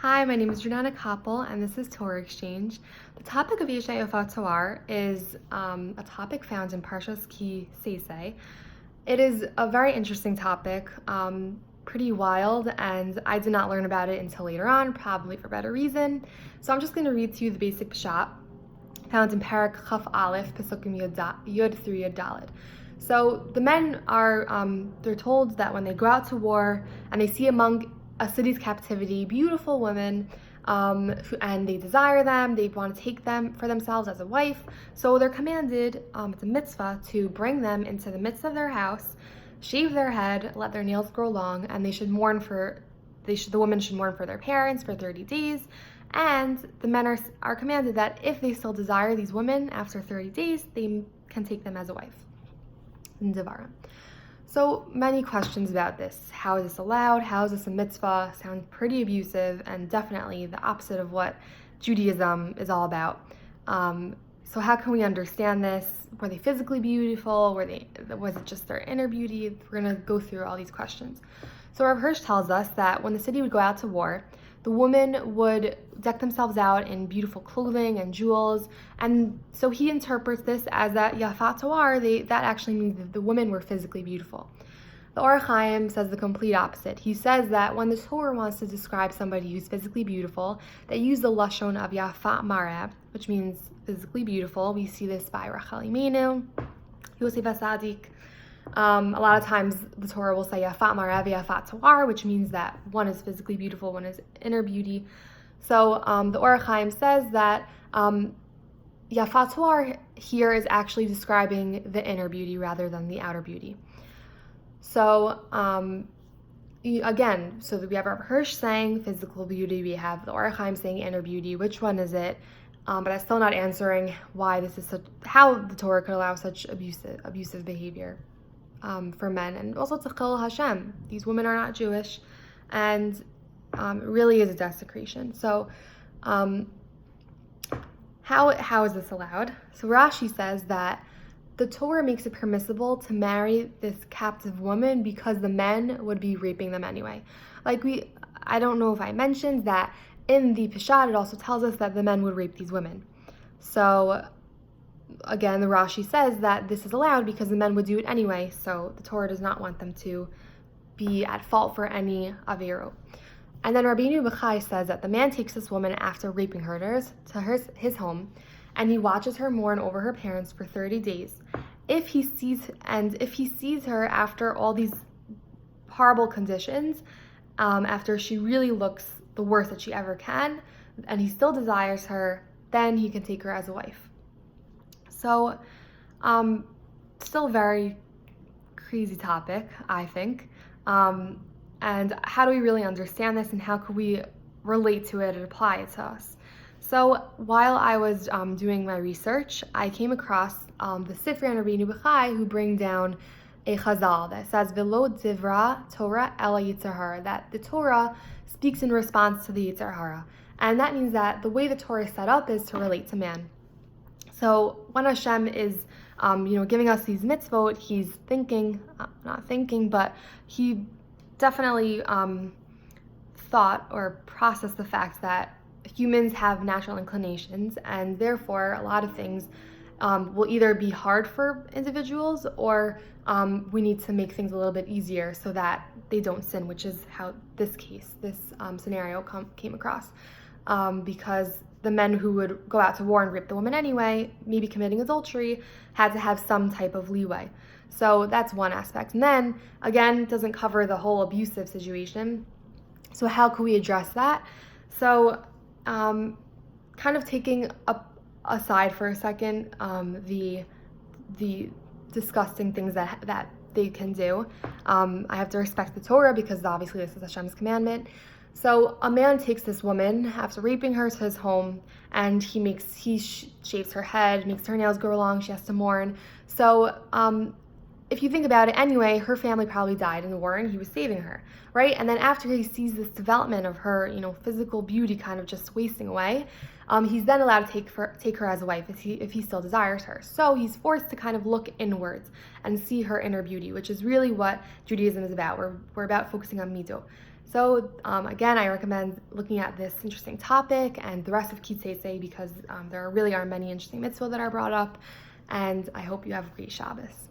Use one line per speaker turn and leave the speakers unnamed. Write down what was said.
Hi, my name is Jordana Koppel, and this is Torah Exchange. The topic of Yeshay Ofat Torah is a topic found in Parashat Tesse. It is a very interesting topic, pretty wild, and I did not learn about it until later on, probably for better reason. So I'm just going to read to you the basic Pshat found in Parak Chaf Aleph, Pesukim Yud through Yud Daled. So the men are, they're told that when they go out to war and they see among a city's captivity beautiful women, and they desire them, they want to take them for themselves as a wife. So they're commanded, it's a mitzvah, to bring them into the midst of their house, shave their head, let their nails grow long, and the women should mourn for their parents for 30 days. And the men are commanded that if they still desire these women after 30 days, they can take them as a wife. Devarim. So many questions about this. How is this allowed? How is this a mitzvah? Sounds pretty abusive and definitely the opposite of what Judaism is all about. So how can we understand this? Were they physically beautiful? Was it just their inner beauty? We're going to go through all these questions. So Rav Hirsch tells us that when the city would go out to war, the women would deck themselves out in beautiful clothing and jewels, and so he interprets this as that Yafat Toar, that actually means that the women were physically beautiful. The Or Chaim says the complete opposite. He says that when the Torah wants to describe somebody who's physically beautiful, they use the lashon of Yafat Marab, which means physically beautiful. We see this by Rachel Imenu, Yosef Asadik. A lot of times the Torah will say Yafat Marav, Yafat Toar, which means that one is physically beautiful, one is inner beauty. So the Or Chaim says that Yafat Toar here is actually describing the inner beauty rather than the outer beauty. So again, so we have Rav Hirsch saying physical beauty, we have the Or Chaim saying inner beauty. Which one is it? But I'm still not answering why this is how the Torah could allow such abusive behavior for men, and also to Chil Hashem. These women are not Jewish, and it really is a desecration. So how is this allowed? So Rashi says that the Torah makes it permissible to marry this captive woman because the men would be raping them anyway. I don't know if I mentioned that in the Peshat, it also tells us that the men would rape these women. So again, the Rashi says that this is allowed because the men would do it anyway, so the Torah does not want them to be at fault for any avero. And then Rabbeinu Bechai says that the man takes this woman after raping her to his home, and he watches her mourn over her parents for 30 days. If he sees her after all these horrible conditions, after she really looks the worst that she ever can, and he still desires her, then he can take her as a wife. So, still very crazy topic, I think. And how do we really understand this, and how could we relate to it and apply it to us? So while I was doing my research, I came across the Sifrei and Rabbeinu Bechai, who bring down a chazal that says Velo Divra Torah Ela Yetzer Hara, that the Torah speaks in response to the Yetzer Hara. And that means that the way the Torah is set up is to relate to man. So when Hashem is, giving us these mitzvot, he's not thinking, but he definitely thought or processed the fact that humans have natural inclinations, and therefore a lot of things will either be hard for individuals, or we need to make things a little bit easier so that they don't sin, which is how this scenario came across, because the men who would go out to war and rape the woman anyway, maybe committing adultery, had to have some type of leeway. So that's one aspect. And then, again, it doesn't cover the whole abusive situation. So how can we address that? So kind of taking aside for a second the disgusting things that they can do. I have to respect the Torah because obviously this is Hashem's commandment. So a man takes this woman after raping her to his home, and he shaves her head, makes her nails grow long, she has to mourn. So if you think about it anyway, her family probably died in the war and he was saving her, right? And then after he sees this development of her, physical beauty kind of just wasting away, he's then allowed to take her as a wife if he still desires her. So he's forced to kind of look inwards and see her inner beauty, which is really what Judaism is about. We're about focusing on midot. So again, I recommend looking at this interesting topic and the rest of Tesse because there really are many interesting mitzvot that are brought up, and I hope you have a great Shabbos.